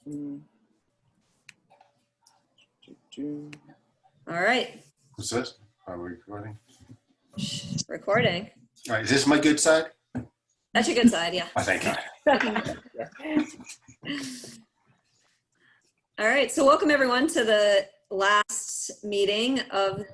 All right. What's this? Are we recording? Recording. All right, is this my good side? That's your good side, yeah. Oh, thank God. All right, so welcome everyone to the last meeting of,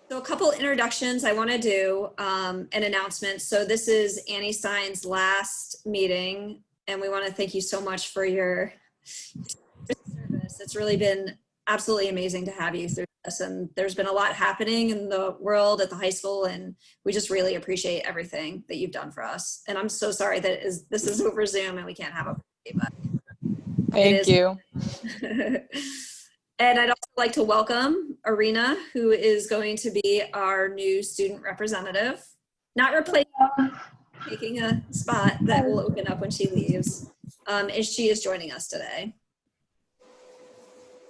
so a couple introductions I want to do, an announcement. So this is Annie Stein's last meeting, and we want to thank you so much for your service. It's really been absolutely amazing to have you through this, and there's been a lot happening in the world at the high school, and we just really appreciate everything that you've done for us. And I'm so sorry that this is over Zoom and we can't have a party, but thank you. And I'd also like to welcome Arena, who is going to be our new student representative, not replacing, taking a spot that will open up when she leaves. And she is joining us today.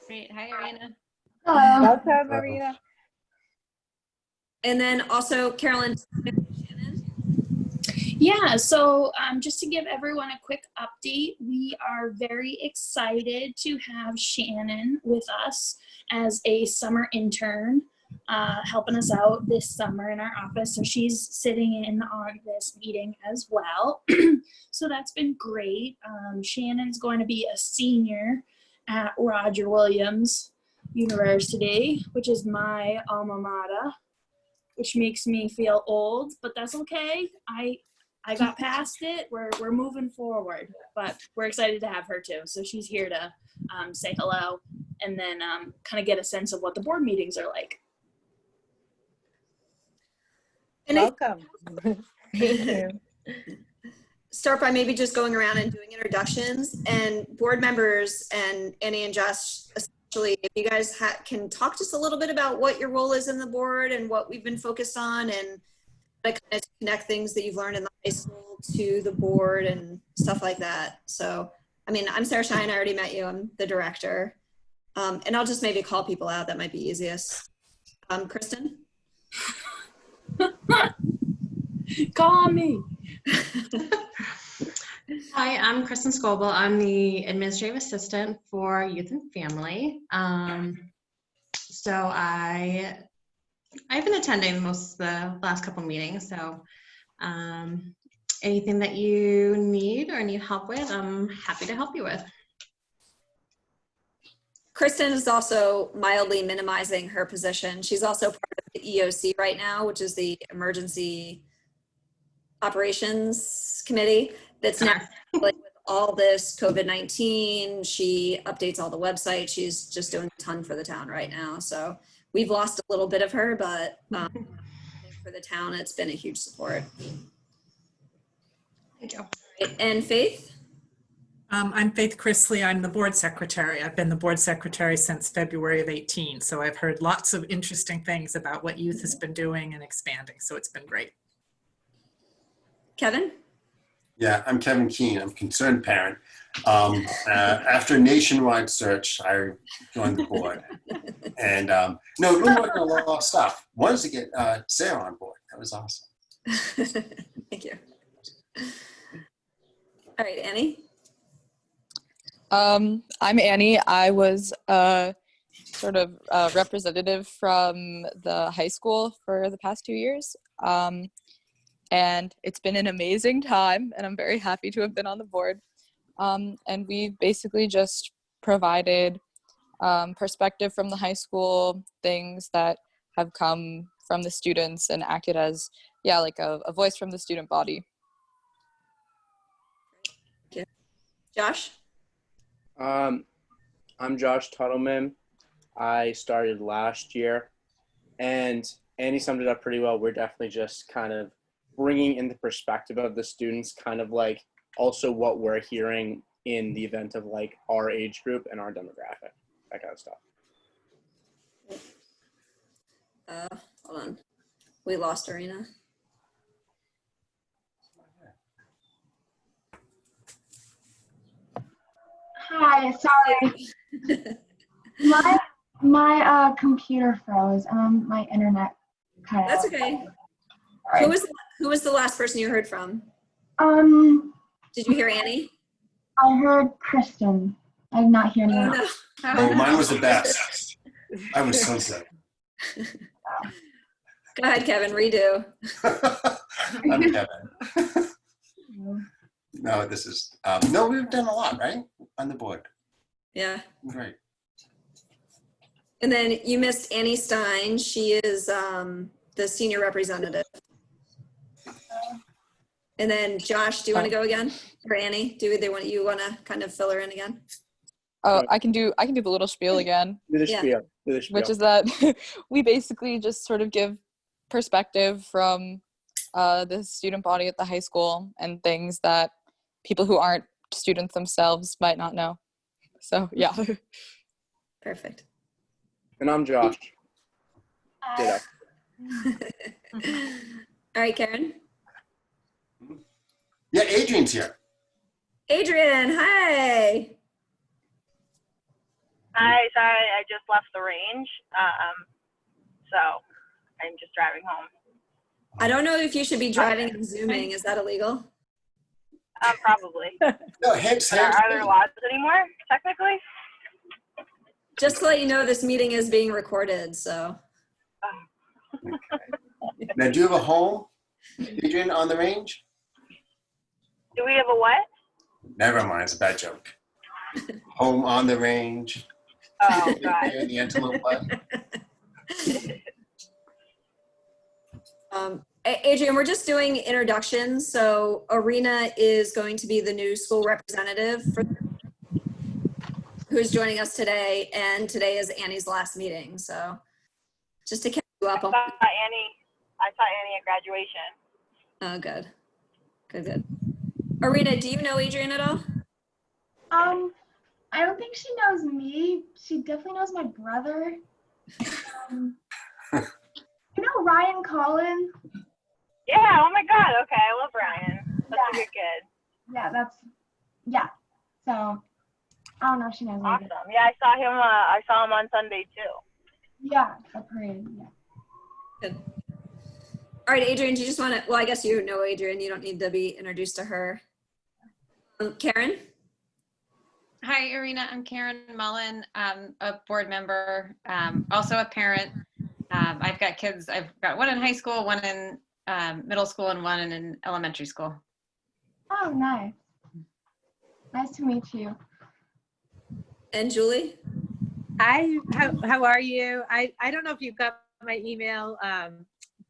Great. Hi, Arena. Hello. Welcome, Arena. And then also Carolyn Shannon. Yeah, so just to give everyone a quick update, we are very excited to have Shannon with us as a summer intern, helping us out this summer in our office. So she's sitting in on this meeting as well. So that's been great. Shannon's going to be a senior at Roger Williams University, which is my alma mater, which makes me feel old, but that's okay. I got past it. We're moving forward, but we're excited to have her too. So she's here to say hello and then kind of get a sense of what the board meetings are like. And Welcome. Thank you. Start by maybe just going around and doing introductions, and board members and Annie and Josh, especially, if you guys can talk just a little bit about what your role is in the board and what we've been focused on, and kind of connect things that you've learned in the high school to the board and stuff like that. So, I mean, I'm Sarah Shine. I already met you. I'm the director. And I'll just maybe call people out. That might be easiest. Kristen? Call me. Hi, I'm Kristen Scoble. I'm the administrative assistant for Youth and Family. So I've been attending most of the last couple meetings. So anything that you need or need help with, I'm happy to help you with. Kristen is also mildly minimizing her position. She's also part of the EOC right now, which is the Emergency Operations Committee. That's now like with all this COVID-19. She updates all the websites. She's just doing a ton for the town right now. So we've lost a little bit of her, but for the town, it's been a huge support. Thank you. And Faith? I'm Faith Chrisley. I'm the board secretary. I've been the board secretary since February of 18. So I've heard lots of interesting things about what youth has been doing and expanding. So it's been great. Kevin? Yeah, I'm Kevin Keene. I'm a concerned parent. After a nationwide search, I joined the board. And no, we're working on a lot of stuff. One is to get Sarah on board. That was awesome. Thank you. All right, Annie? I'm Annie. I was sort of a representative from the high school for the past 2 years. And it's been an amazing time, and I'm very happy to have been on the board. And we've basically just provided perspective from the high school, things that have come from the students, and acted as, yeah, like a voice from the student body. Yeah. Josh? I'm Josh Tuttleman. I started last year, and Annie summed it up pretty well. We're definitely just kind of bringing in the perspective of the students, kind of like also what we're hearing in the event of like our age group and our demographic, that kind of stuff. Hold on. We lost Arena. Hi, sorry. my computer froze and my internet cut out. That's okay. Right. Who was the last person you heard from? Um, Did you hear Annie? I heard Kristen. I did not hear Oh, anyone. no. Oh, mine was the best. I was so good. Go ahead, Kevin, redo. I'm Kevin. No, this is, no, we've done a lot, right? On the board. Yeah. Great. And then you missed Annie Stein. She is the senior representative. And then Josh, do you want to go again? Or Annie, you want to kind of fill her in again? Oh, I can do the little spiel again, Do the Yeah. spiel. Do the spiel. which is that we basically just sort of give perspective from the student body at the high school and things that people who aren't students themselves might not know. So yeah. Perfect. And I'm Josh. Ditto. All right, Karen. Yeah, Adrian's here. Adrian, hi. Hi, sorry, I just left the range. So I'm just driving home. I don't know if you should be driving and zooming. Is that illegal? Probably. No, hands. Are there laws anymore, technically? Just to let you know, this meeting is being recorded, so. Now, do you have a home, Adrian, on the range? Do we have a what? Never mind, it's a bad joke. Home on the range. Oh, God. The antelope what? Adrian, we're just doing introductions. So Arena is going to be the new school representative who's joining us today. And today is Annie's last meeting. So just to catch you up I on. saw Annie at graduation. Oh, good. Good. Arena, do you know Adrian at all? I don't think she knows me. She definitely knows my brother. You know Ryan Collin? Yeah, oh my God, okay, I love Ryan. Such a good kid. Yeah. So, I don't know if she knows me. Awesome. Yeah, I saw him on Sunday too. Yeah, the parade, yeah. Good. All right, Adrian, do you just want to, well, I guess you know Adrian. You don't need to be introduced to her. Karen? Hi, Arena. I'm Karen Mullen. I'm a board member, also a parent. I've got kids. I've got one in high school, one in middle school, and one in elementary school. Oh, nice. Nice to meet you. And Julie? Hi, how are you? I don't know if you got my email,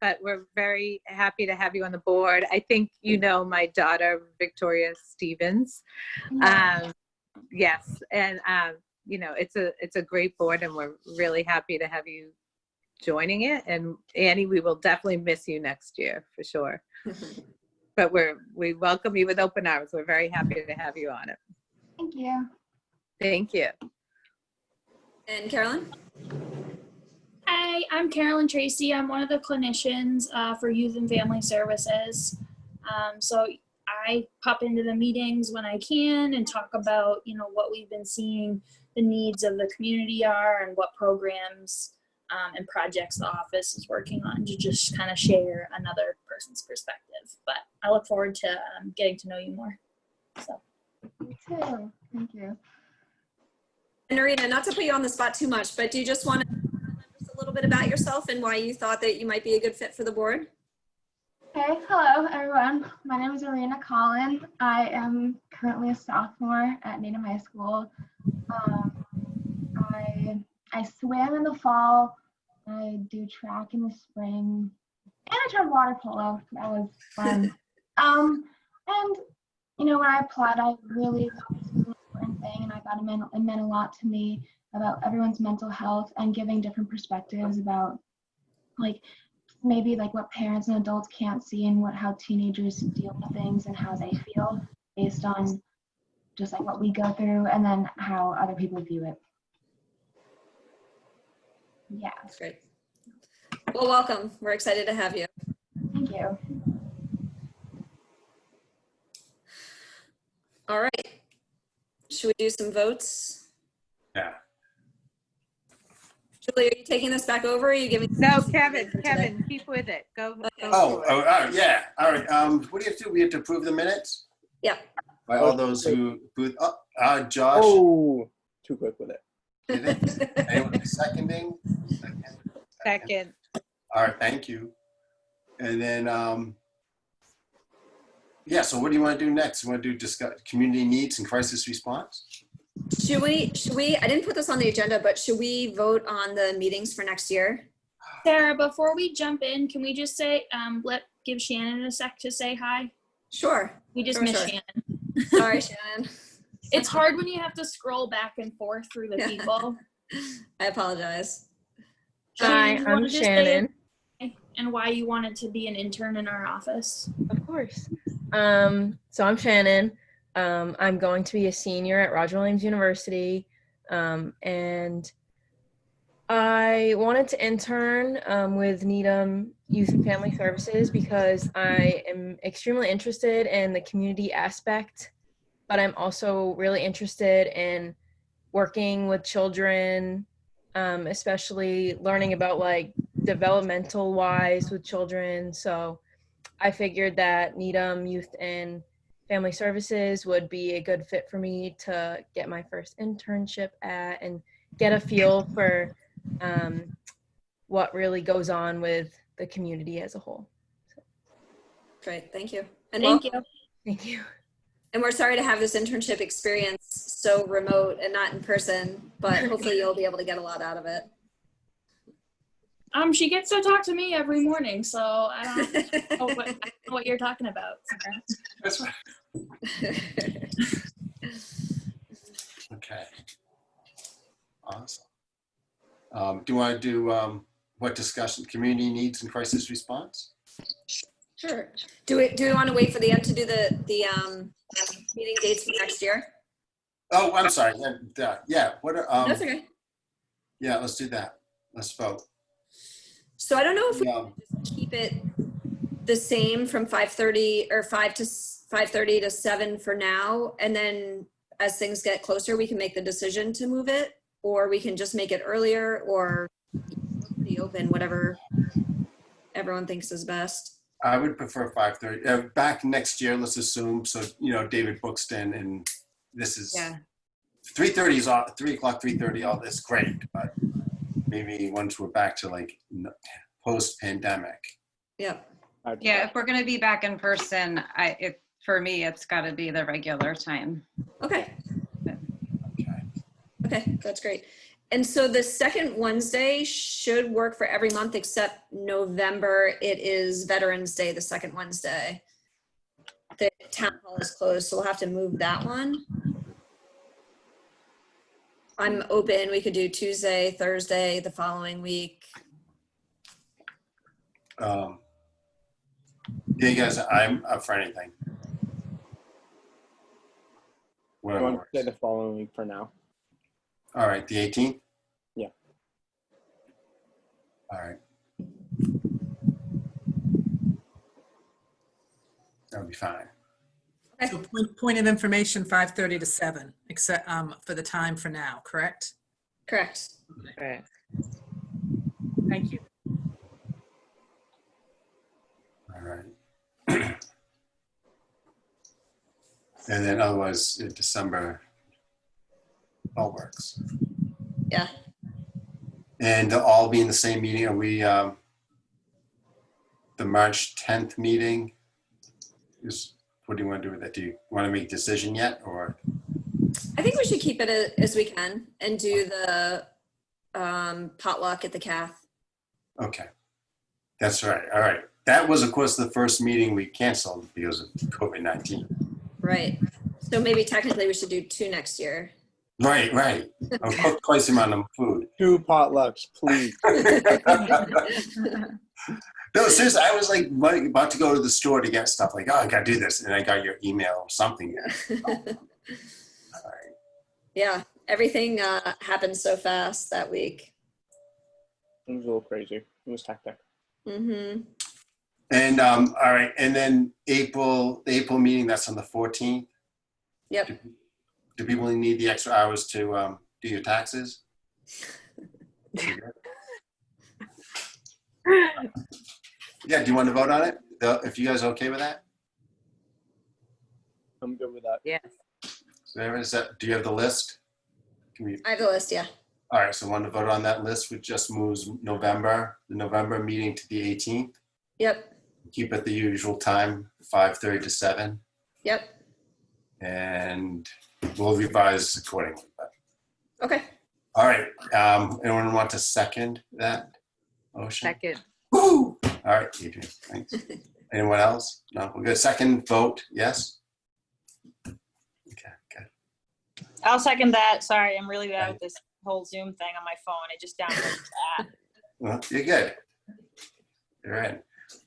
but we're very happy to have you on the board. I think you know my daughter, Victoria Stevens. Yes, and you know, it's a great board, and we're really happy to have you joining it. And Annie, we will definitely miss you next year for sure. But we welcome you with open arms. We're very happy to have you on it. Thank you. Thank you. And Carolyn? Hi, I'm Carolyn Tracy. I'm one of the clinicians for Youth and Family Services. So I pop into the meetings when I can and talk about, what we've been seeing the needs of the community are and what programs and projects the office is working on to just kind of share another person's perspective. But I look forward to getting to know you more. So. Me too. Thank you. And Arena, not to put you on the spot too much, but do you just want to just a little bit about yourself and why you thought that you might be a good fit for the board? Hey, hello everyone. My name is Arena Collin. I am currently a sophomore at Needham High School. I swim in the fall. I do track in the spring, and I tried water polo. That was fun. And when I applied, I really thought this was an important thing, and I thought it meant a lot to me about everyone's mental health and giving different perspectives about maybe what parents and adults can't see and how teenagers deal with things and how they feel based on just what we go through and then how other people view it. Yeah. That's great. Well, welcome. We're excited to have you. Thank you. All right. Should we do some votes? Yeah. Julie, are you taking this back over? Or are you giving? No, Kevin, keep with it. Go. Oh, yeah. All right. What do you have to do? We have to approve the minutes? Yeah. By all those who, Josh. Oh, too quick with it. It is. Anyone seconding? Second. All right, thank you. And then, yeah, so what do you want to do next? You want to do discuss community needs and crisis response? Should we, I didn't put this on the agenda, but should we vote on the meetings for next year? Sarah, before we jump in, can we just say, give Shannon a sec to say hi? Sure. We just Sure, missed sure. Shannon. Sorry, Shannon. It's hard when you have to scroll back and forth through the Yeah. people. I apologize. Hi, Shannon, you I'm wanna just say Shannon. and why you wanted to be an intern in our office. Of course. So I'm Shannon. I'm going to be a senior at Roger Williams University. And I wanted to intern with Needham Youth and Family Services because I am extremely interested in the community aspect, but I'm also really interested in working with children, especially learning about like developmental wise with children. So I figured that Needham Youth and Family Services would be a good fit for me to get my first internship at and get a feel for what really goes on with the community as a whole. Great, thank you. And Thank welcome. you. Thank you. And we're sorry to have this internship experience so remote and not in person, but hopefully you'll be able to get a lot out of it. She gets to talk to me every morning, so I don't know what you're talking about, Sarah. That's right. Okay. Awesome. Do you want to do what discussion, community needs and crisis response? Sure. Do we want to wait for the end to do the meeting dates for next year? Oh, I'm sorry. Yeah. What? That's okay. Yeah, let's do that. Let's vote. So I don't know if we Yeah. just keep it the same from 5:30 or 5:30 to 7 for now, and then as things get closer, we can make the decision to move it, or we can just make it earlier, or pretty open, whatever everyone thinks is best. I would prefer 5:30. Back next year, let's assume. So, David Buxton, and this is 3:30 is all 3 o'clock, 3:30. All this great, but maybe once we're back to like post-pandemic. Yep. Yeah, if we're going to be back in person, for me, it's got to be the regular time. Okay. Okay, that's great. And so the second Wednesday should work for every month except November. It is Veterans Day, the second Wednesday. The town hall is closed, so we'll have to move that one. I'm open. We could do Tuesday, Thursday, the following week. Yeah, you guys, I'm up for anything. I Whatever want to works. say the following week for now. All right, the 18th? Yeah. All right. That'll be fine. So point of information, 5:30 to 7, except for the time for now, correct? Correct. Right. Thank you. All right. And then otherwise, in December, all works. Yeah. And they'll all be in the same meeting. Are we, the March 10th meeting is, what do you want to do with that? Do you want to make a decision yet, or? I think we should keep it as we can and do the potluck at the Cath. Okay. That's right. All right. That was, of course, the first meeting we canceled because of COVID-19. Right. So maybe technically we should do 2 next year. Right, right. I'll cook twice the amount of food. 2 potlucks, please. No, seriously, I was like about to go to the store to get stuff. Like, oh, I gotta do this, and I got your email or something. All right. Yeah, everything happened so fast that week. It was a little crazy. It was hectic. Mm-hmm. And all right, and then the April meeting, that's on the 14th. Yep. Do people need the extra hours to do your taxes? Yeah, do you want to vote on it? If you guys are okay with that? I'm good with that. Yes. So there is that. Do you have the list? I have the list, yeah. All right, so want to vote on that list, which just moves the November meeting to the 18th. Yep, Keep it the usual time, 5:30 to 7, yep. and we'll revise accordingly. Okay. All right, anyone want to second that motion? Second. Woo! All right, Adrian, thanks. Anyone else? No, we're good. Second vote, yes? Okay, good. I'll second that. Sorry, I'm really bad with this whole Zoom thing on my phone. I just downloaded the app. Well, you're good. You're in.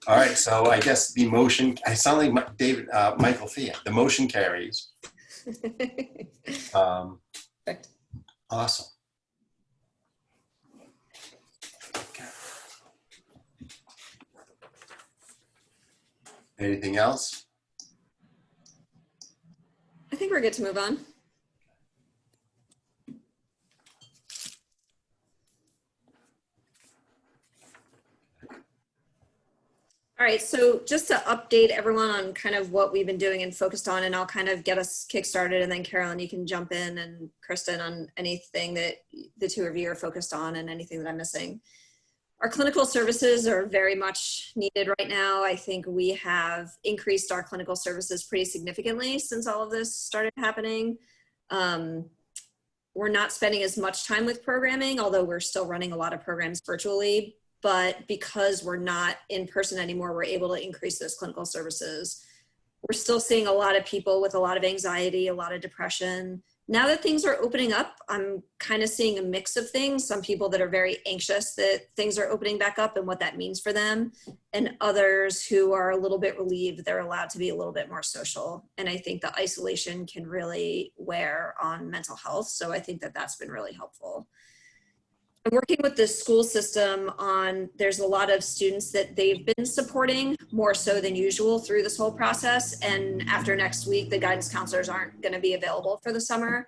All right, so I guess the motion, I sound like Michael Thea. The motion carries. Awesome. Okay. Anything else? I think we're good to move on. All right, so just to update everyone on kind of what we've been doing and focused on, and I'll kind of get us kickstarted, and then Carolyn, you can jump in, and Kristen on anything that the two of you are focused on and anything that I'm missing. Our clinical services are very much needed right now. I think we have increased our clinical services pretty significantly since all of this started happening. We're not spending as much time with programming, although we're still running a lot of programs virtually. But because we're not in person anymore, we're able to increase those clinical services. We're still seeing a lot of people with a lot of anxiety, a lot of depression. Now that things are opening up, I'm kind of seeing a mix of things. Some people that are very anxious that things are opening back up and what that means for them, and others who are a little bit relieved they're allowed to be a little bit more social. And I think the isolation can really wear on mental health. So I think that that's been really helpful. I'm working with the school system on, there's a lot of students that they've been supporting more so than usual through this whole process. And after next week, the guidance counselors aren't going to be available for the summer.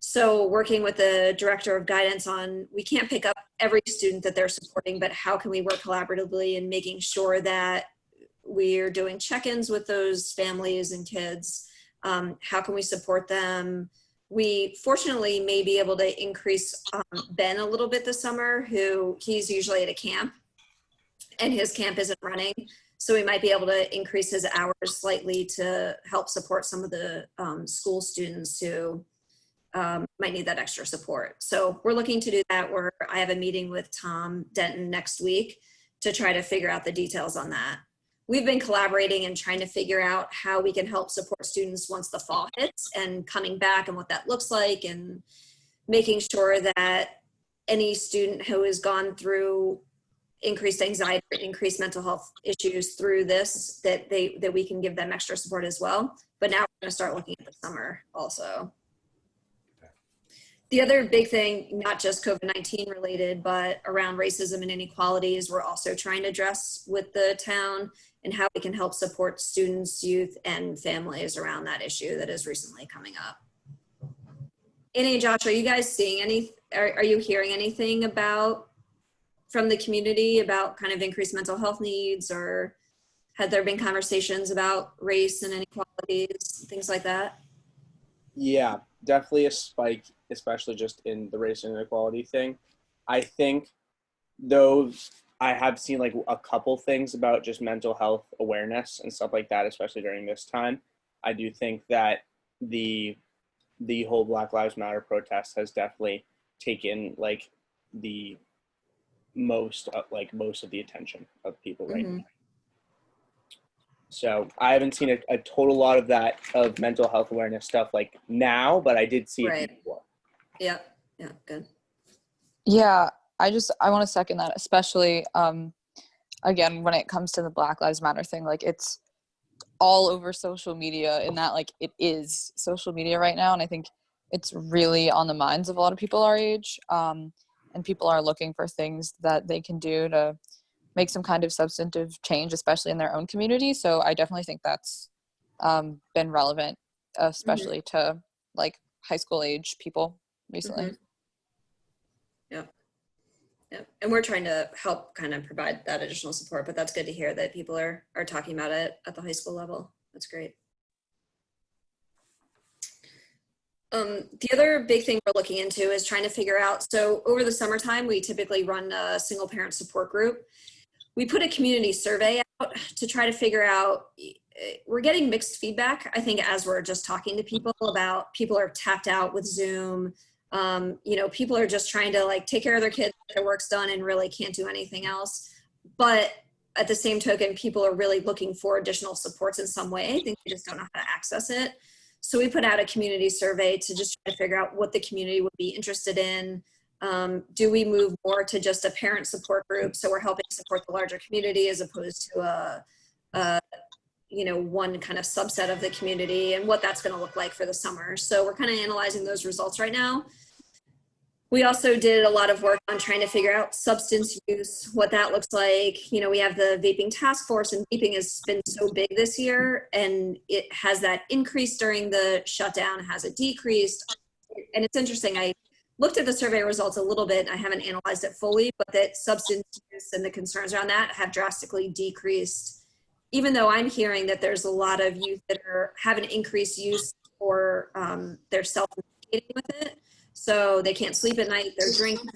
So working with the director of guidance on, we can't pick up every student that they're supporting, but how can we work collaboratively in making sure that we're doing check-ins with those families and kids? How can we support them? We fortunately may be able to increase Ben a little bit this summer, who he's usually at a camp and his camp isn't running. So we might be able to increase his hours slightly to help support some of the school students who might need that extra support. So we're looking to do that. I have a meeting with Tom Denton next week to try to figure out the details on that. We've been collaborating and trying to figure out how we can help support students once the fall hits and coming back and what that looks like, and making sure that any student who has gone through increased anxiety or increased mental health issues through this, that we can give them extra support as well. But now we're going to start looking at the summer also. The other big thing, not just COVID-19 related, but around racism and inequalities, we're also trying to address with the town and how we can help support students, youth, and families around that issue that is recently coming up. Annie and Josh, are you guys seeing are you hearing anything from the community about kind of increased mental health needs, or had there been conversations about race and inequalities, things like that? Yeah, definitely a spike, especially just in the race and inequality thing. I think those, I have seen like a couple things about just mental health awareness and stuff like that, especially during this time. I do think that the whole Black Lives Matter protest has definitely taken like the most of the attention of people right now. So I haven't seen a total lot of that, of mental health awareness stuff like now, but I did see it before. Yeah, good. Yeah, I want to second that, especially again, when it comes to the Black Lives Matter thing, like it's all over social media, in that like it is social media right now. And I think it's really on the minds of a lot of people our age. And people are looking for things that they can do to make some kind of substantive change, especially in their own community. So I definitely think that's been relevant, especially to like high school age people recently. Yeah. And we're trying to help kind of provide that additional support, but that's good to hear that people are talking about it at the high school level. That's great. The other big thing we're looking into is trying to figure out, so over the summertime, we typically run a single parent support group. We put a community survey out to try to figure out, we're getting mixed feedback, I think, as we're just talking to people about, people are tapped out with Zoom. You know, people are just trying to like take care of their kids, get their work's done, and really can't do anything else. But at the same token, people are really looking for additional supports in some way. I think they just don't know how to access it. So we put out a community survey to just try to figure out what the community would be interested in. Do we move more to just a parent support group, so we're helping support the larger community as opposed to you know, one kind of subset of the community, and what that's going to look like for the summer. So we're kind of analyzing those results right now. We also did a lot of work on trying to figure out substance use, what that looks like. You know, we have the vaping task force, and vaping has been so big this year, and it has that increased during the shutdown, has it decreased? And it's interesting, I looked at the survey results a little bit, I haven't analyzed it fully, but that substance use and the concerns around that have drastically decreased, even though I'm hearing that there's a lot of youth that have an increased use, or they're self-medicating with it. So they can't sleep at night, they're drinking,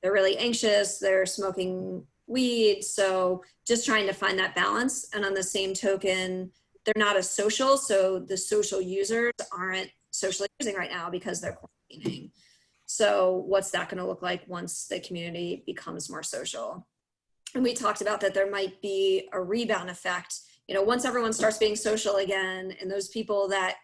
they're really anxious, they're smoking weed. So just trying to find that balance. And on the same token, they're not as social. So the social users aren't socially using right now because they're quarantining. So what's that going to look like once the community becomes more social? And we talked about that there might be a rebound effect. You know, once everyone starts being social again, and those people that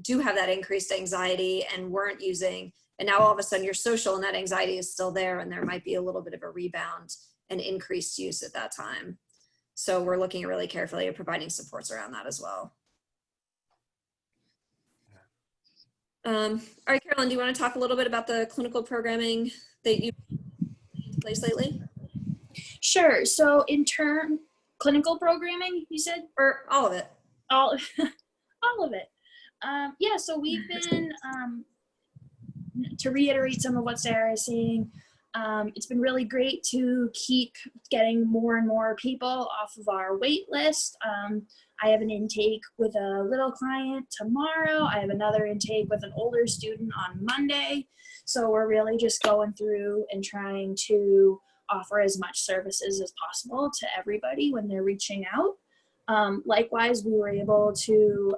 do have that increased anxiety and weren't using, and now all of a sudden you're social and that anxiety is still there, and there might be a little bit of a rebound and increased use at that time. So we're looking really carefully at providing supports around that as well. All right, Carolyn, do you want to talk a little bit about the clinical programming that you've put in place lately? Sure. So in clinical programming, you said? Or all of it? All of it. Yeah, so we've been, to reiterate some of what Sarah is saying, it's been really great to keep getting more and more people off of our wait list. I have an intake with a little client tomorrow. I have another intake with an older student on Monday. So we're really just going through and trying to offer as much services as possible to everybody when they're reaching out. Likewise, we were able to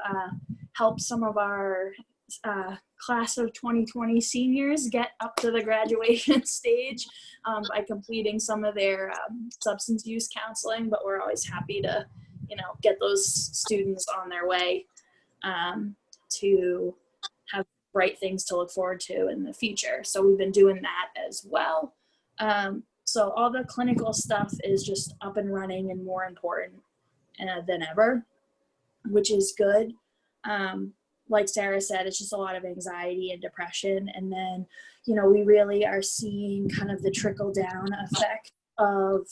help some of our class of 2020 seniors get up to the graduation stage by completing some of their substance use counseling, but we're always happy to, you know, get those students on their way to have bright things to look forward to in the future. So we've been doing that as well. So all the clinical stuff is just up and running and more important than ever, which is good. Like Sarah said, it's just a lot of anxiety and depression. And then, you know, we really are seeing kind of the trickle down effect of,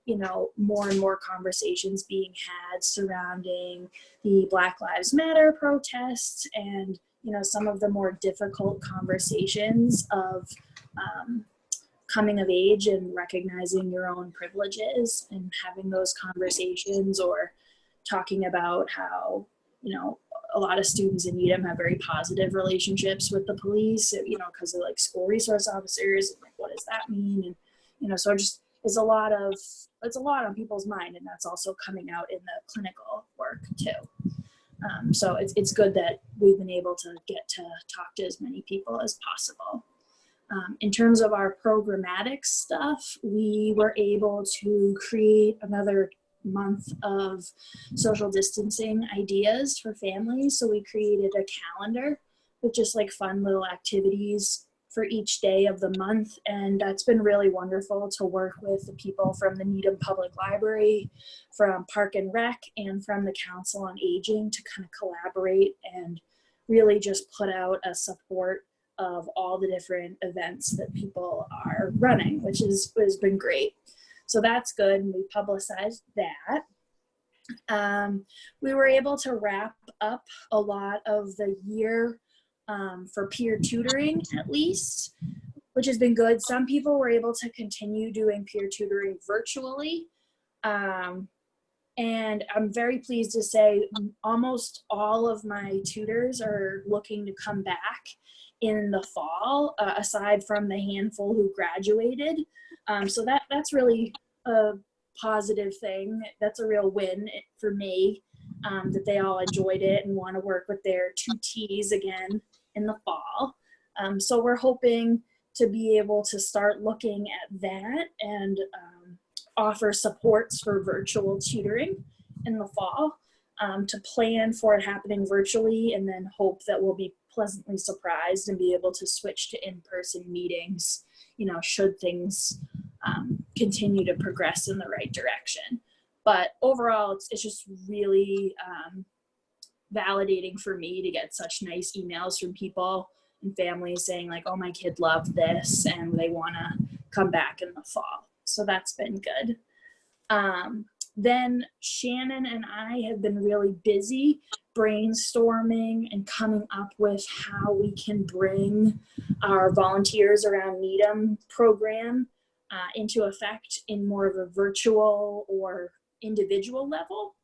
you know, more and more conversations being had surrounding the Black Lives Matter protests, and, you know, some of the more difficult conversations of coming of age and recognizing your own privileges and having those conversations, or talking about how, you know, a lot of students in Needham have very positive relationships with the police, you know, because of like school resource officers, and like, what does that mean? And, you know, so just, it's a lot on people's mind, and that's also coming out in the clinical work too. So it's good that we've been able to get to talk to as many people as possible. In terms of our programmatic stuff, we were able to create another month of social distancing ideas for families. So we created a calendar with just like fun little activities for each day of the month. And that's been really wonderful to work with the people from the Needham Public Library, from Park and Rec, and from the Council on Aging to kind of collaborate and really just put out a support of all the different events that people are running, which has been great. So that's good, and we publicized that. We were able to wrap up a lot of the year for peer tutoring, at least, which has been good. Some people were able to continue doing peer tutoring virtually. And I'm very pleased to say almost all of my tutors are looking to come back in the fall, aside from the handful who graduated. So that's really a positive thing. That's a real win for me, that they all enjoyed it and want to work with their tutees again in the fall. So we're hoping to be able to start looking at that and offer supports for virtual tutoring in the fall, to plan for it happening virtually, and then hope that we'll be pleasantly surprised and be able to switch to in-person meetings, should things continue to progress in the right direction. But overall, it's just really validating for me to get such nice emails from people and families saying like, oh, my kid loved this and they want to come back in the fall. So that's been good. Then Shannon and I have been really busy brainstorming and coming up with how we can bring our Volunteers Around Needham program into effect in more of a virtual or individual level.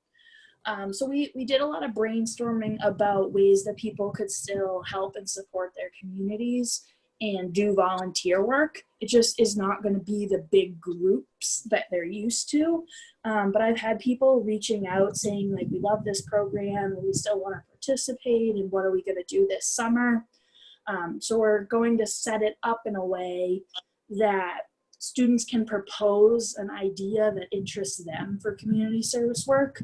So we did a lot of brainstorming about ways that people could still help and support their communities and do volunteer work. It just is not going to be the big groups that they're used to. But I've had people reaching out saying like, we love this program, we still want to participate, and what are we going to do this summer? So we're going to set it up in a way that students can propose an idea that interests them for community service work.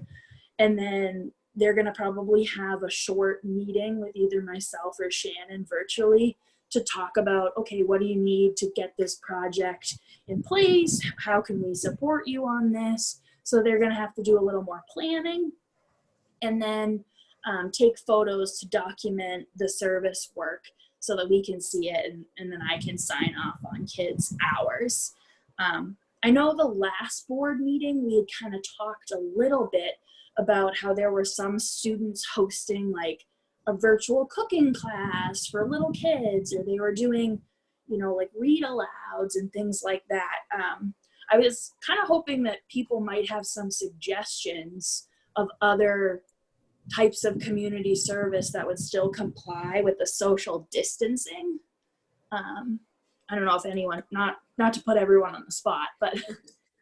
And then they're going to probably have a short meeting with either myself or Shannon virtually to talk about, okay, what do you need to get this project in place? How can we support you on this? So they're going to have to do a little more planning, and then take photos to document the service work so that we can see it, and then I can sign off on kids' hours. I know the last board meeting, we had kind of talked a little bit about how there were some students hosting like a virtual cooking class for little kids, or they were doing, like read alouds and things like that. I was kind of hoping that people might have some suggestions of other types of community service that would still comply with the social distancing. I don't know if anyone, not to put everyone on the spot, but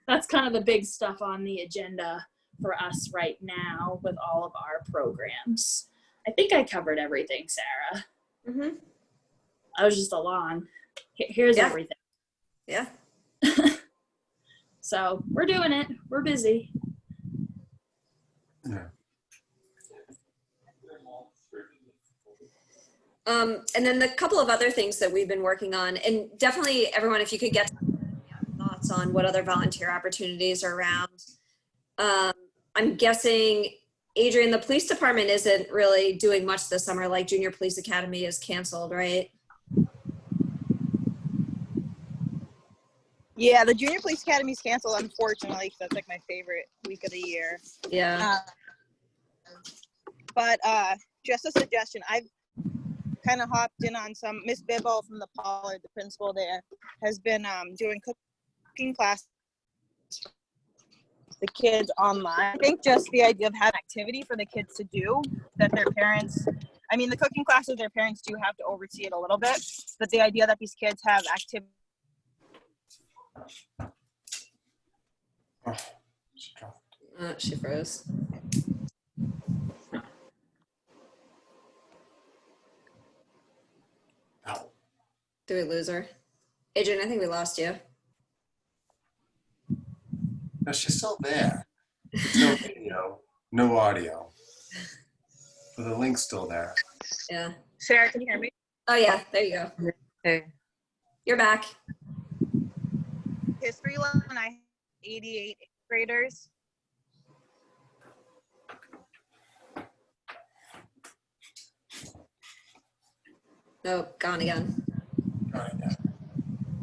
that's kind of the big stuff on the agenda for us right now with all of our programs. I think I covered everything, Sarah. Mm-hmm. I was just along. Here's everything. Yeah. So we're doing it. We're busy. Yeah. And then the couple of other things that we've been working on, and definitely everyone, if you could get thoughts on what other volunteer opportunities are around. I'm guessing, Adrian, the police department isn't really doing much this summer, like Junior Police Academy is canceled, right? Yeah, the Junior Police Academy is canceled, unfortunately, because that's like my favorite week of the year. Yeah. But just a suggestion, I've kind of hopped in on some. Miss Bibbo from the Pollard, the principal there, has been doing cooking classes for the kids online. I think just the idea of having activity for the kids to do that their parents, I mean, the cooking classes, their parents do have to oversee it a little bit, but the idea that these kids have activity. Oh, she dropped. She froze. Ow. Did we lose her? Adrian, I think we lost you. No, she's still there. There's no video, no audio. But the link's still there. Yeah. Sarah, can you hear me? Oh yeah, there you go. Hey. You're back. History lesson, I have 88 graders. Oh, gone again.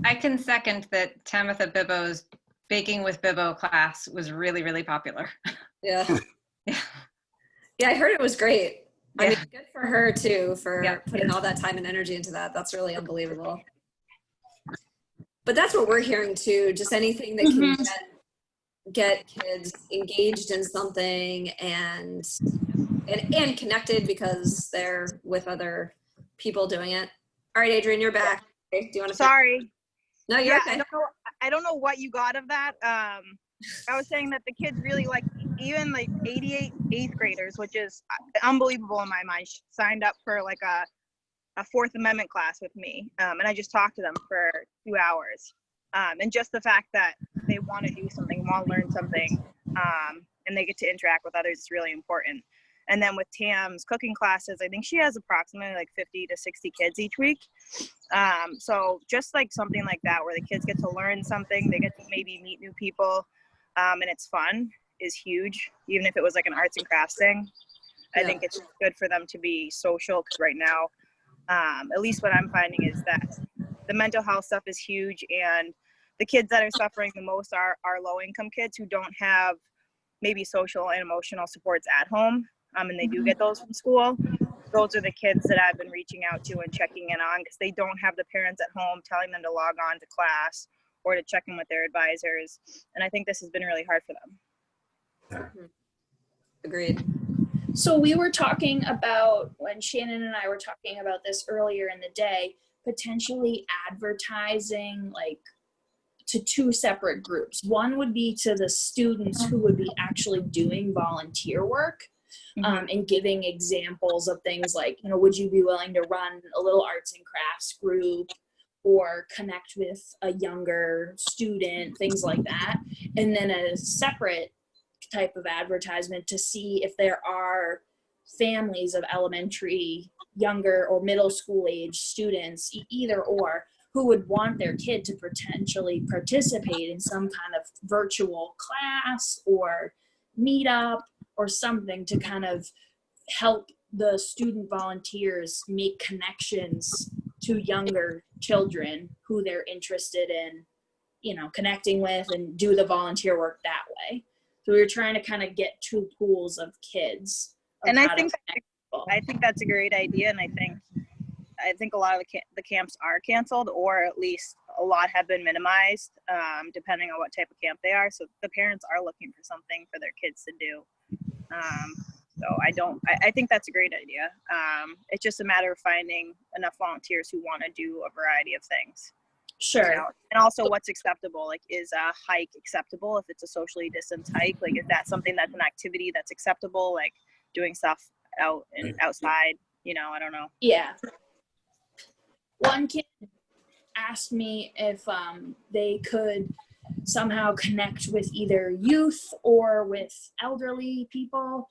I can second that Tamitha Bibbo's Baking with Bibbo class was really, really popular. Yeah. Yeah, I heard it was great. I mean, good for her too, for putting all that time and energy into that. That's really unbelievable. But that's what we're hearing too, just anything that can get get kids engaged in something and connected because they're with other people doing it. All right, Adrian, you're back. Okay, do you want to? Sorry. No, you're Yeah, okay. I don't know what you got of that. I was saying that the kids really like, even like 88 eighth graders, which is unbelievable in my mind, signed up for like a Fourth Amendment class with me. And I just talked to them for 2 hours. And just the fact that they want to do something, want to learn something, and they get to interact with others is really important. And then with Tam's cooking classes, I think she has approximately like 50 to 60 kids each week. So just like something like that, where the kids get to learn something, they get to maybe meet new people, and it's fun, is huge. Even if it was like an arts and crafts thing, I think it's good for them to be social, because right now, at least what I'm finding is that the mental health stuff is huge, and the kids that are suffering the most are low-income kids who don't have maybe social and emotional supports at home, and they do get those from school. Those are the kids that I've been reaching out to and checking in on, because they don't have the parents at home telling them to log on to class or to check in with their advisors, and I think this has been really hard for them. Agreed. So we were talking about, when Shannon and I were talking about this earlier in the day, potentially advertising like to two separate groups. One would be to the students who would be actually doing volunteer work, and giving examples of things like, you know, would you be willing to run a little arts and crafts group or connect with a younger student, things like that. And then a separate type of advertisement to see if there are families of elementary, younger or middle school age students, either or, who would want their kid to potentially participate in some kind of virtual class or meetup or something to kind of help the student volunteers make connections to younger children who they're interested in, you know, connecting with, and do the volunteer work that way. So we were trying to kind of get two pools of kids. And I think that's a great idea, and I think a lot of the camps are canceled, or at least a lot have been minimized, depending on what type of camp they are. So the parents are looking for something for their kids to do. So I think that's a great idea. It's just a matter of finding enough volunteers who want to do a variety of things. Sure. You know? And also what's acceptable, like, is a hike acceptable if it's a socially distanced hike? Like, is that something that's an activity that's acceptable? Like doing stuff out and outside, you know, I don't know. Yeah. One kid asked me if they could somehow connect with either youth or with elderly people,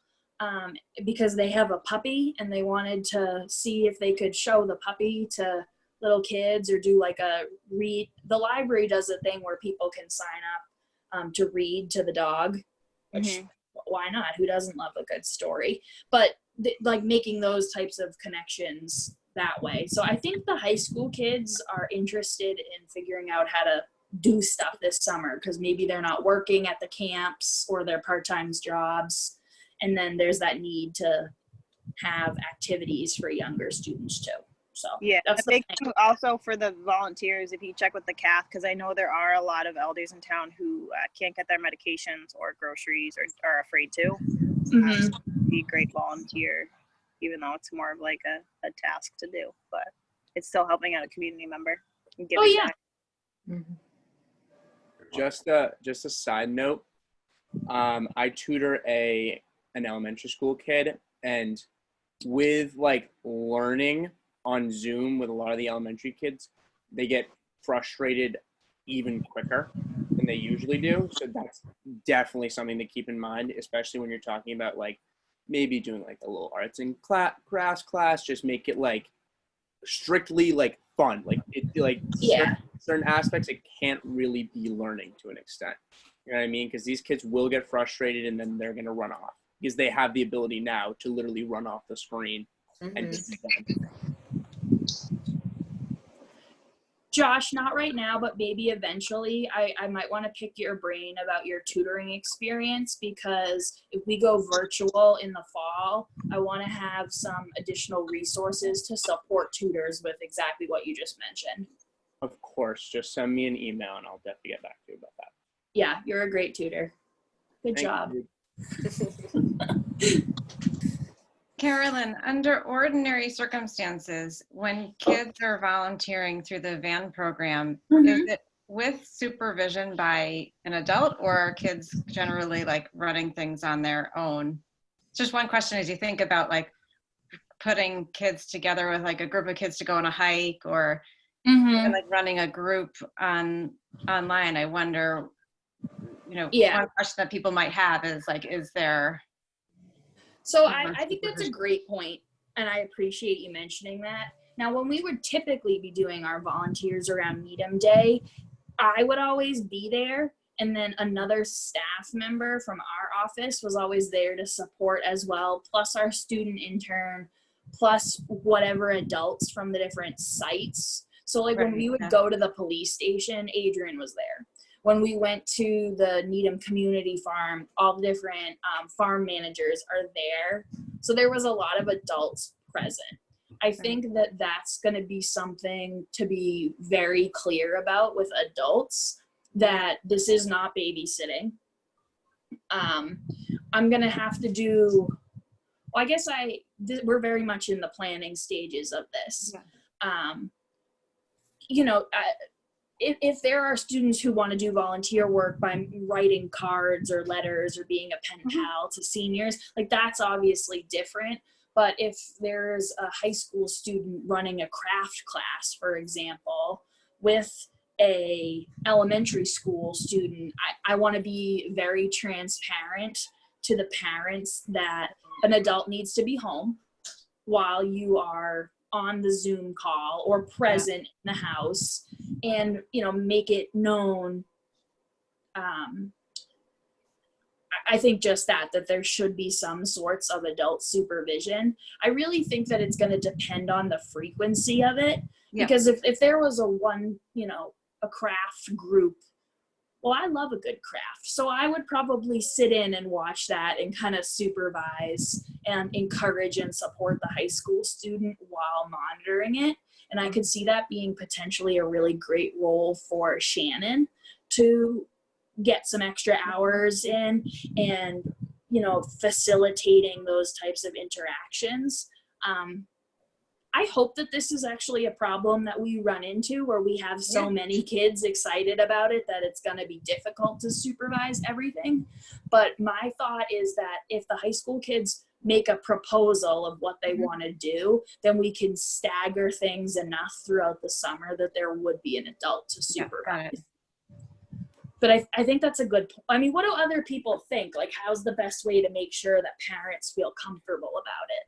because they have a puppy and they wanted to see if they could show the puppy to little kids, or do like a read. The library does a thing where people can sign up to read to the dog, which why not? Who doesn't love a good story? But like making those types of connections that way. So I think the high school kids are interested in figuring out how to do stuff this summer, because maybe they're not working at the camps or their part-time jobs. And then there's that need to have activities for younger students too. So yeah, that's the big thing also for the volunteers, if you check with the CAF, because I know there are a lot of elders in town who can't get their medications or groceries, or are afraid to. Be a great volunteer, even though it's more of like a task to do, but it's still helping out a community member and giving back. Just a side note, I tutor an elementary school kid, and with like learning on Zoom with a lot of the elementary kids, they get frustrated even quicker than they usually do. So that's definitely something to keep in mind, especially when you're talking about like maybe doing like a little arts and crafts class. Just make it like strictly like fun, like it, like certain aspects it can't really be learning to an extent. You know what I mean? Because these kids will get frustrated and then they're gonna run off, because they have the ability now to literally run off the screen and just be done. Josh, not right now, but maybe eventually. I might want to pick your brain about your tutoring experience, because if we go virtual in the fall, I want to have some additional resources to support tutors with exactly what you just mentioned. Of course, just send me an email and I'll definitely get back to you about that. Yeah, you're a great tutor. Good Thank job. you. Carolyn, under ordinary circumstances, when kids are volunteering through the VAN program, is it with supervision by an adult, or are kids generally like running things on their own? It's just one question as you think about like putting kids together with like a group of kids to go on a hike, or even, like running a group online. I wonder, one question that people might have is like, is there? So I think that's a great point, and I appreciate you mentioning that. Now, when we would typically be doing our volunteers around Needham Day, I would always be there, and then another staff member from our office was always there to support as well, plus our student intern, plus whatever adults from the different sites. So like when we would go to the police station, Adrian was there. When we went to the Needham Community Farm, all the different farm managers are there. So there was a lot of adults present. I think that that's going to be something to be very clear about with adults, that this is not babysitting. I'm going to have to do, well, I guess we're very much in the planning stages of this. If there are students who want to do volunteer work by writing cards or letters or being a pen pal to seniors, like that's obviously different. But if there's a high school student running a craft class, for example, with a elementary school student, I want to be very transparent to the parents that an adult needs to be home while you are on the Zoom call or present in the house, and make it known. I think just that there should be some sorts of adult supervision. I really think that it's going to depend on the frequency of it, because if there was a craft group, well, I love a good craft, so I would probably sit in and watch that and kind of supervise and encourage and support the high school student while monitoring it. And I could see that being potentially a really great role for Shannon to get some extra hours in and, facilitating those types of interactions. I hope that this is actually a problem that we run into where we have so many kids excited about it that it's going to be difficult to supervise everything. But my thought is that if the high school kids make a proposal of what they want to do, then we can stagger things enough throughout the summer that there would be an adult to supervise. But I think that's a good point. I mean, what do other people think? Like, how's the best way to make sure that parents feel comfortable about it?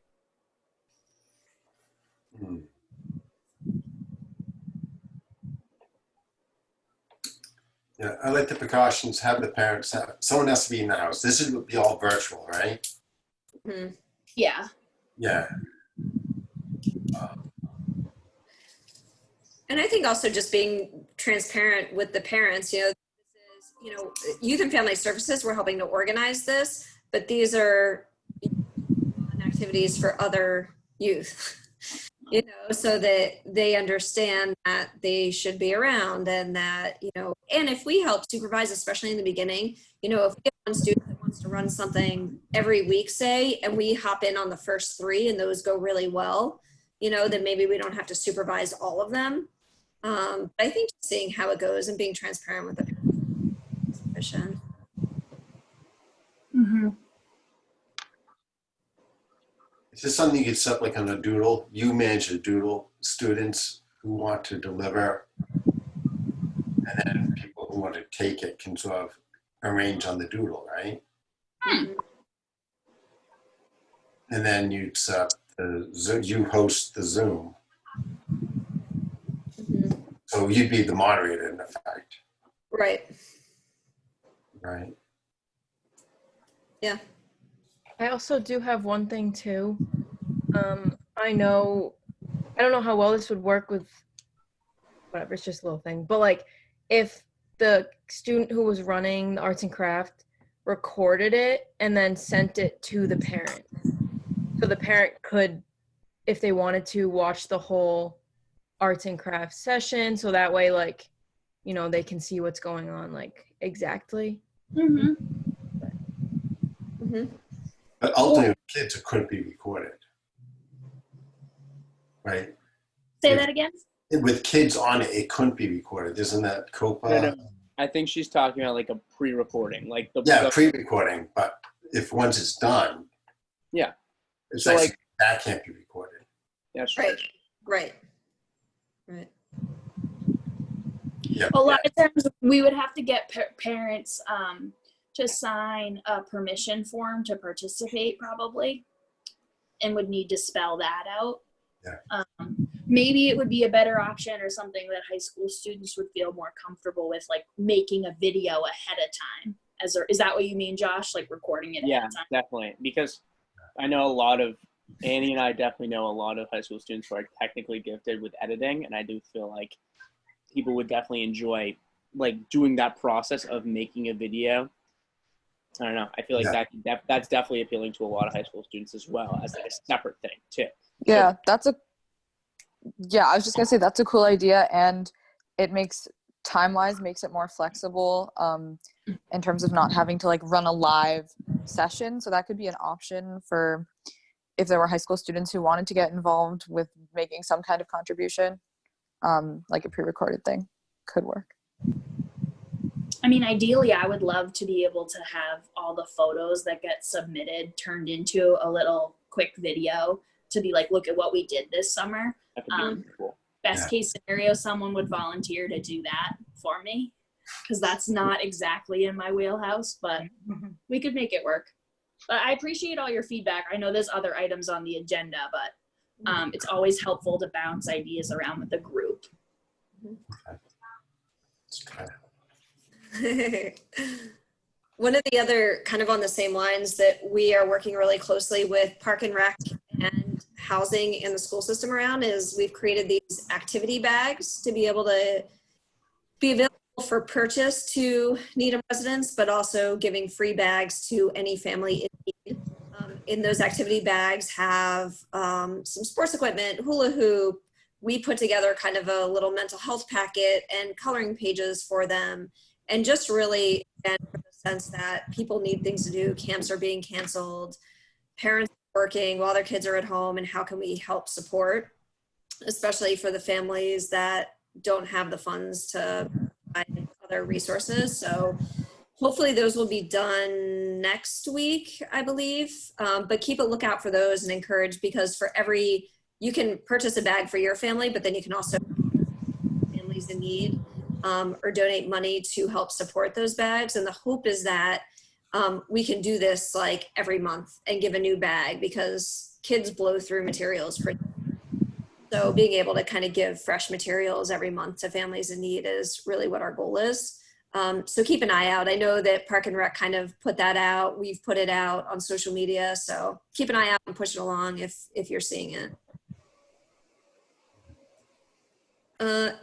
Yeah, I like the precautions, have the parents someone has to be in the house. This would be all virtual, right? Yeah. Yeah. And I think also just being transparent with the parents, Youth and Family Services, we're helping to organize this, but these are activities for other youth, so that they understand that they should be around, and that, and if we help supervise, especially in the beginning, if we get one student that wants to run something every week, say, and we hop in on the first 3 and those go really well, then maybe we don't have to supervise all of them. But I think just seeing how it goes and being transparent with the parents is sufficient. Is this something you could set like on a doodle? You manage a doodle, students who want to deliver, and then people who want to take it can sort of arrange on the doodle, right? And then you'd set you host the Zoom. So you'd be the moderator in effect. Right. Right. Yeah. I also do have one thing too. I don't know how well this would work with whatever, it's just a little thing, but like if the student who was running the arts and craft recorded it and then sent it to the parent, so the parent could, if they wanted to, watch the whole arts and craft session, so that way they can see what's going on exactly. Mhm. But ultimately, kids, it couldn't be recorded. Right? Say that again? With kids on it, it couldn't be recorded. Isn't that COPA? No. I think she's talking about like a pre-recording, like the Yeah, pre-recording. But if once it's done, yeah, it's so actually, like that can't be recorded. that's Right. Right. Right. Yeah. A lot of times we would have to get parents to sign a permission form to participate probably, and would need to spell that out. Yeah. Maybe it would be a better option or something that high school students would feel more comfortable with, like making a video ahead of time. Is that what you mean, Josh? Like recording it ahead of time? Definitely. Because I know a lot of, Annie and I definitely know a lot of high school students who are technically gifted with editing, and I do feel like people would definitely enjoy like doing that process of making a video. I don't know. I feel like that's definitely appealing to a lot of high school students as well as like a separate thing too. Yeah, I was just gonna say that's a cool idea, and it makes time-wise makes it more flexible in terms of not having to like run a live session. So that could be an option for if there were high school students who wanted to get involved with making some kind of contribution, like a pre-recorded thing could work. I mean, ideally, I would love to be able to have all the photos that get submitted turned into a little quick video to be like, look at what we did this summer. That could be cool. Best case scenario, someone would volunteer to do that for me, because that's not exactly in my wheelhouse, but we could make it work. But I appreciate all your feedback. I know there's other items on the agenda, but it's always helpful to bounce ideas around with the group. One of the other, kind of on the same lines, that we are working really closely with Park and Rec and housing in the school system around is we've created these activity bags to be able to be available for purchase to Needham residents, but also giving free bags to any family in need. In those activity bags have some sports equipment, hula hoop. We put together kind of a little mental health packet and coloring pages for them. And just really, again, for the sense that people need things to do, camps are being canceled, parents are working while their kids are at home, and how can we help support, especially for the families that don't have the funds to buy other resources. So hopefully those will be done next week, I believe, but keep a lookout for those and encourage, because for every, you can purchase a bag for your family, but then you can also families in need. Or donate money to help support those bags. And the hope is that we can do this like every month and give a new bag, because kids blow through materials. So being able to kind of give fresh materials every month to families in need is really what our goal is. So keep an eye out. I know that Park and Rec kind of put that out. We've put it out on social media. So keep an eye out and push it along if you're seeing it.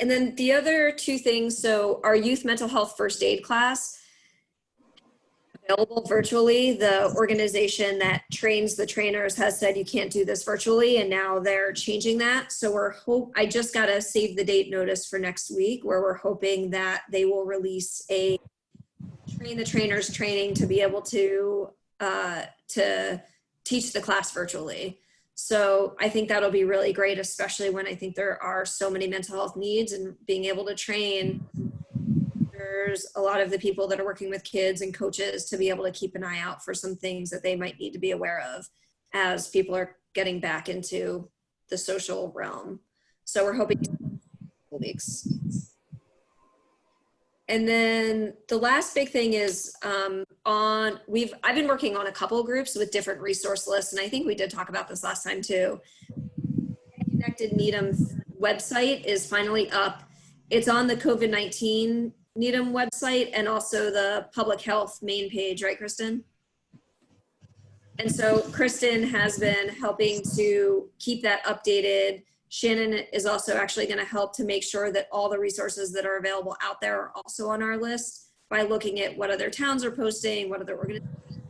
And then the other two things, so our youth mental health first aid class, available virtually. The organization that trains the trainers has said you can't do this virtually, and now they're changing that. So I just got a save the date notice for next week, where we're hoping that they will release a train the trainers training to be able to teach the class virtually. So I think that'll be really great, especially when I think there are so many mental health needs, and being able to train a lot of the people that are working with kids and coaches to be able to keep an eye out for some things that they might need to be aware of as people are getting back into the social realm. So we're hoping weeks. And then the last big thing is I've been working on a couple groups with different resource lists, and I think we did talk about this last time too. Connected Needham website is finally up. It's on the COVID-19 Needham website and also the public health main page, right, Kristen? And so Kristen has been helping to keep that updated. Shannon is also actually going to help to make sure that all the resources that are available out there are also on our list by looking at what other towns are posting, what other organizations,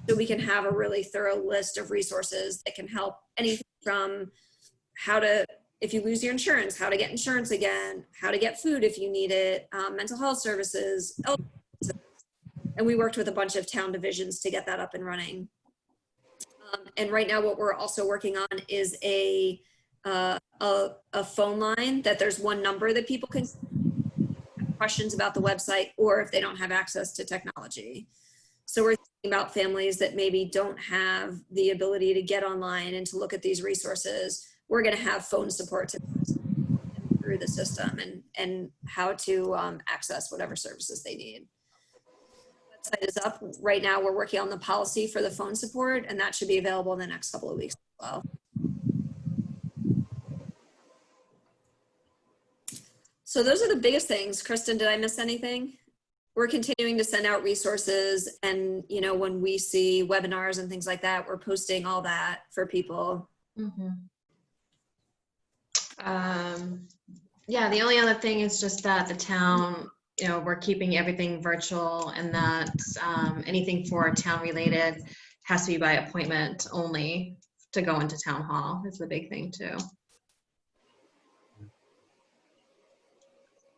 so we can have a really thorough list of resources that can help anything from how to, if you lose your insurance, how to get insurance again, how to get food if you need it, mental health services, And we worked with a bunch of town divisions to get that up and running. And right now what we're also working on is a phone line that there's one number that people can questions about the website, or if they don't have access to technology. So we're thinking about families that maybe don't have the ability to get online and to look at these resources. We're going to have phone support to through the system and how to access whatever services they need. The website is up right now. We're working on the policy for the phone support, and that should be available in the next couple of weeks as well. So those are the biggest things. Kristen, did I miss anything? We're continuing to send out resources, and you know, when we see webinars and things like that, we're posting all that for people. Yeah, the only other thing is just that the town, you know, we're keeping everything virtual, and that anything for town related has to be by appointment only to go into town hall is the big thing too.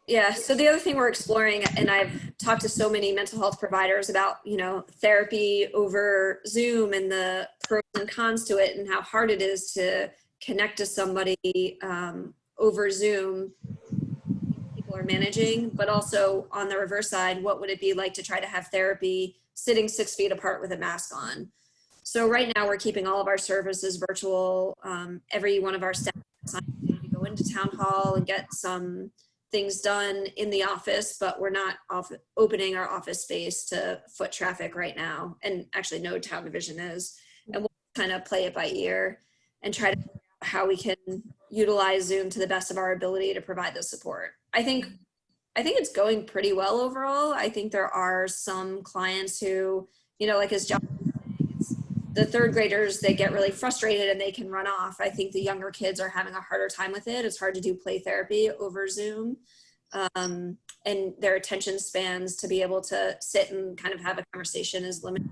Yeah, so the other thing we're exploring, and I've talked to so many mental health providers about, you know, therapy over Zoom and the pros and cons to it and how hard it is to connect to somebody over Zoom. People are managing, but also on the reverse side, what would it be like to try to have therapy sitting 6 feet apart with a mask on? So right now we're keeping all of our services virtual. Every one of our staff to go into town hall and get some things done in the office, but we're not opening our office space to foot traffic right now. And actually no town division is. And we'll kind of play it by ear and try to figure out how we can utilize Zoom to the best of our ability to provide the support. I think it's going pretty well overall. I think there are some clients who, you know, like as John was saying, the third graders, they get really frustrated and they can run off. I think the younger kids are having a harder time with it. It's hard to do play therapy over Zoom. And their attention spans to be able to sit and kind of have a conversation is limited.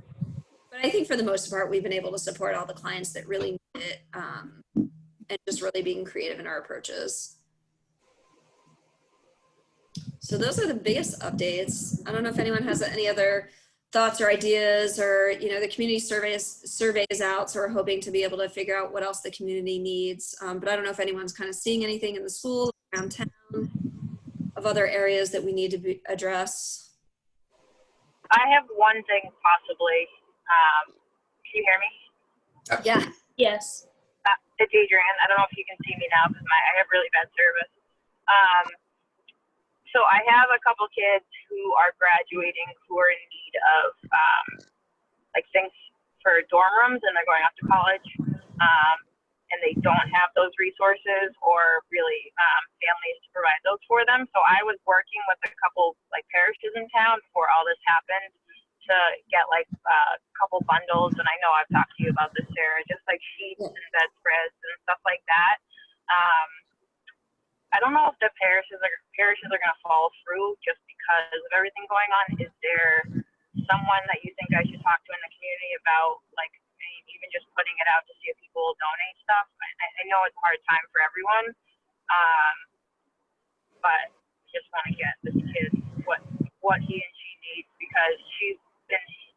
But I think for the most part, we've been able to support all the clients that really need it, and just really being creative in our approaches. So those are the biggest updates. I don't know if anyone has any other thoughts or ideas, or, you know, the community surveys out, so we're hoping to be able to figure out what else the community needs. But I don't know if anyone's kind of seeing anything in the school, around town, of other areas that we need to address. I have one thing possibly. Can you hear me? Yeah. Yes. It's Adrian. I don't know if you can see me now because I have really bad service. So I have a couple kids who are graduating who are in need of like things for dorm rooms, and they're going off to college, and they don't have those resources or really families to provide those for them. So I was working with a couple like parishes in town before all this happened to get like a couple bundles, and I know I've talked to you about this, Sarah, just like sheets and bedspreads and stuff like that. I don't know if the parishes are going to follow through just because of everything going on. Is there someone that you think I should talk to in the community about, like, even just putting it out to see if people will donate stuff? I know it's a hard time for everyone, but just want to get this kid what he and she needs, because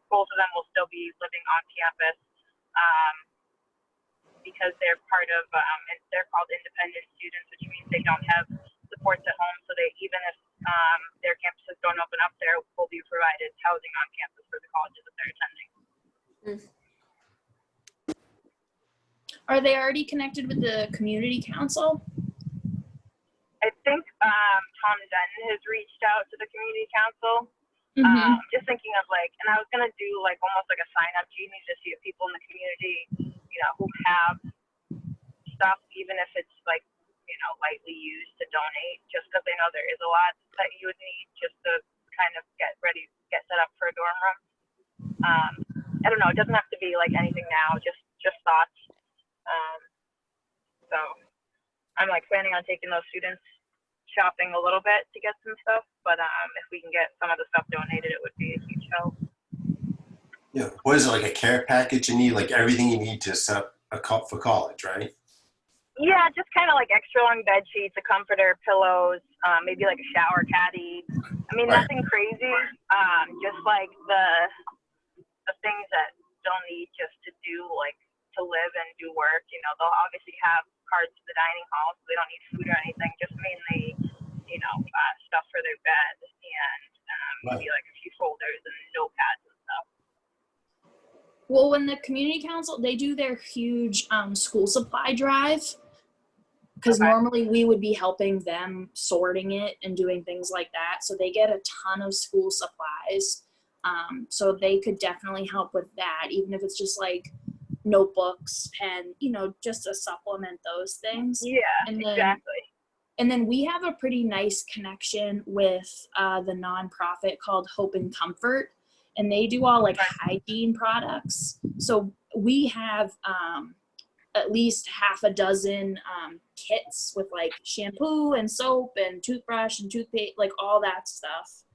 both of them will still be living on campus. Because they're part of, they're called independent students, which means they don't have supports at home. So they, even if their campuses don't open up, there will be provided housing on campus for the colleges that they're attending. Are they already connected with the community council? I think Tom Zenton has reached out to the community council. Just thinking of like, and I was gonna do like almost like a sign up genie to see if people in the community, you know, who have stuff, even if it's like, you know, lightly used, to donate, just because I know there is a lot that you would need just to kind of get set up for a dorm room. I don't know, it doesn't have to be like anything now, just thoughts. So I'm like planning on taking those students shopping a little bit to get some stuff, but if we can get some of the stuff donated, it would be a huge help. Yeah, what is it, like a care package you need, like everything you need to set up for college, right? Yeah, just kind of like extra long bed sheets, a comforter, pillows, maybe like a shower caddy. I mean, Right. nothing crazy. Just like the things that they'll need just to do, like to live and do work. You know, they'll obviously have cards to the dining hall, so they don't need food or anything. Just mainly, you know, stuff for their bed and maybe like a few folders and notepads and stuff. Well, when the community council, they do their huge school supply drive, because normally we would be helping them sorting it and doing things like that. So they get a ton of school supplies. So they could definitely help with that, even if it's just like notebooks, pen, you know, just to supplement those things. Yeah, exactly. And then we have a pretty nice connection with the nonprofit called Hope and Comfort, and they do all like hygiene products. So we have at least half a dozen kits with like shampoo and soap and toothbrush and toothpaste, like all that stuff.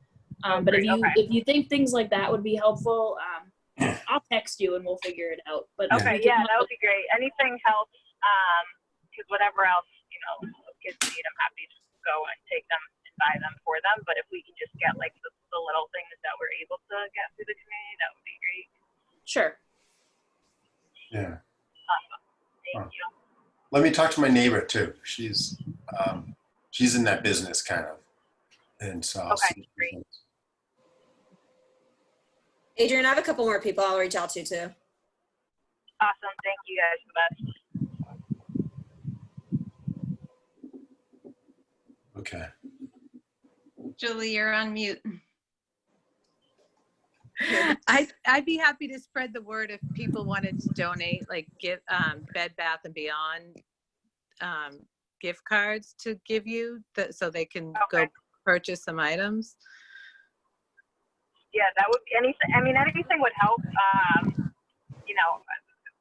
But if you think things like that would be helpful, I'll text you and we'll figure it out. But Okay, yeah, that would be great. Anything helps, because whatever else, you know, kids need, I'm happy to go and take them and buy them for them. But if we can just get like the little things that we're able to get through the community, that would be great. Sure. Yeah. Awesome. Thank you. Let me talk to my neighbor too. She's in that business kind of. And so I'll see. Great. Adrian, I have a couple more people I'll reach out to too. Awesome. Thank you guys for that. Okay. Julie, you're on mute. I'd be happy to spread the word if people wanted to donate, like give Bed Bath and Beyond gift cards to give you, so they can go purchase some items. Yeah, that would be anything. I mean, anything would help. You know,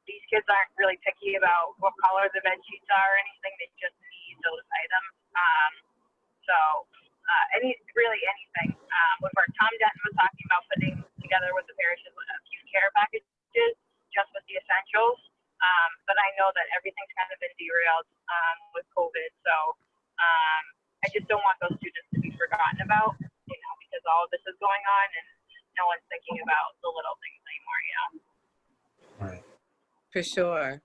these kids aren't really picky about what color the bed sheets are or anything. They just need those items. So really anything. With our Tom Denton was talking about putting together with the parishes a few care packages just with the essentials. But I know that everything's kind of been derailed with COVID. So I just don't want those students to be forgotten about, you know, because all of this is going on and no one's thinking about the little things anymore, you know. Right. For sure.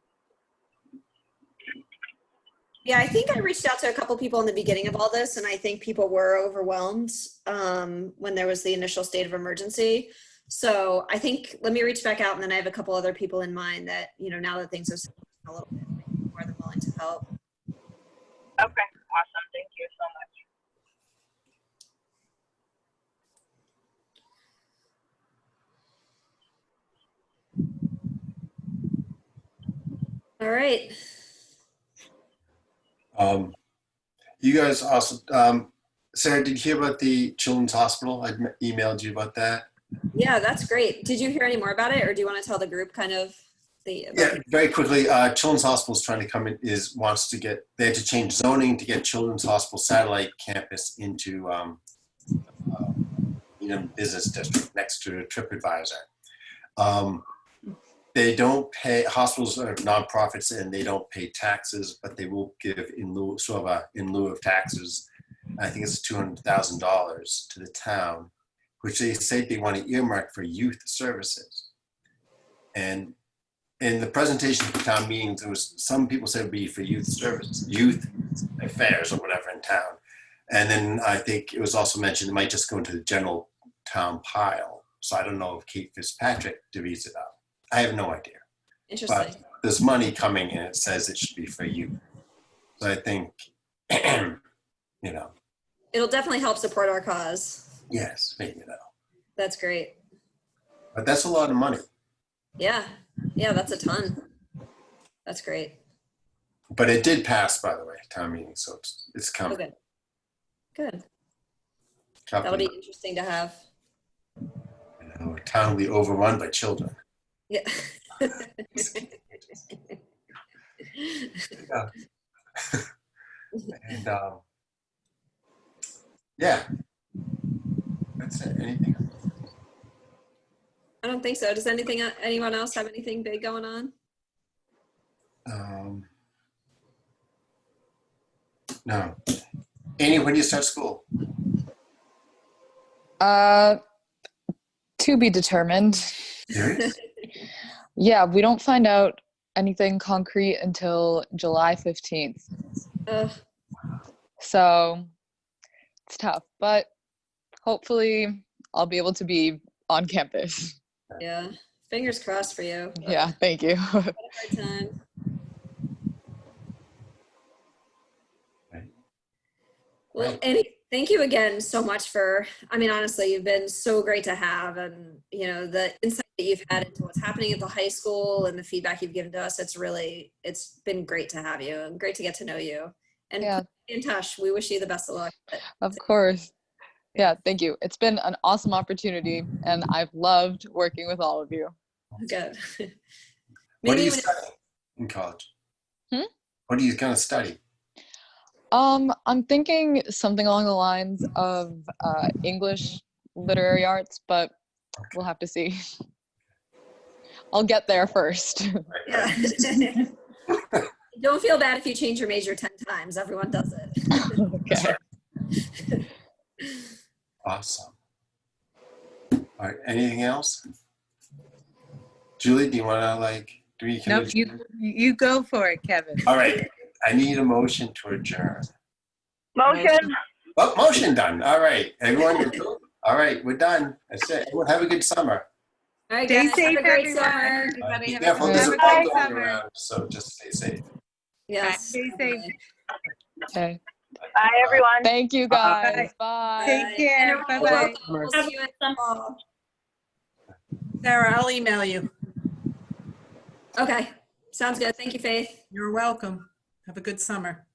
Yeah, I think I reached out to a couple people in the beginning of all this, and I think people were overwhelmed when there was the initial state of emergency. So I think let me reach back out, and then I have a couple other people in mind that, you know, now that things are a little bit more than willing to help. Okay, awesome. Thank you so much. All right. You guys also, Sarah, did you hear about the Children's Hospital? I emailed you about that. Yeah, that's great. Did you hear any more about it, or do you want to tell the group kind of the? Yeah, very quickly. Children's Hospital is trying to come in. They had to change zoning to get Children's Hospital satellite campus into business district next to TripAdvisor. They don't pay, hospitals are nonprofits and they don't pay taxes, but they will give in lieu of taxes, I think it's $200,000 to the town, which they say they want to earmark for youth services. And in the presentation for town meetings, there was some people said it would be for youth services, youth affairs or whatever in town. And then I think it was also mentioned it might just go into the general town pile. So I don't know if Kate Fitzpatrick divvies it up. I have no idea. Interesting. But there's money coming and it says it should be for you. So I think, you know. It'll definitely help support our cause. Yes, maybe though. That's great. But that's a lot of money. Yeah. Yeah, that's a ton. That's great. But it did pass, by the way, town meeting, so it's coming. Oh, good. Good. That'll be interesting to have. You know, a town will be overrun by children. Yeah. Yeah. And yeah, that's it. Anything else? I don't think so. Does anyone else have anything big going on? No. Annie, when do you start school? To be determined. Serious? Yeah, we don't find out anything concrete until July 15th. Ugh. So it's tough, but hopefully I'll be able to be on campus. Yeah. Fingers crossed for you. Yeah, thank you. What a hard time. Well, Right. Annie, thank you again so much for, I mean, honestly, you've been so great to have, and, you know, the insight that you've had into what's happening at the high school and the feedback you've given to us, it's been great to have you and great to get to know you. And Yeah. in touch, we wish you the best of luck. Of course. Yeah, thank you. It's been an awesome opportunity, and I've loved working with all of you. Good. What are Maybe you when- studying in college? Hmm? What are you going to study? I'm thinking something along the lines of English literary arts, but we'll have to see. I'll get there first. Yeah. Don't feel bad if you change your major 10 times. Everyone does it. Okay. Awesome. All right. Anything else? Julie, do you want to do you? No, you go for it, Kevin. All right. I need a motion to adjourn. Motion. Oh, motion done. All right. Everyone, you're good? All right. We're done. That's it. Everyone have a good summer. All right, Stay guys. safe, Have a great everyone. summer. Everybody Be have a careful. good There's a Have a bug great going summer. around, so just stay safe. Yes. Stay safe. Okay. Bye, everyone. Thank you guys. Bye. Take care. And Bye-bye. welcome. We'll see you in the fall. Sarah, I'll email you. Okay. Sounds good. Thank you, Faith. You're welcome. Have a good summer.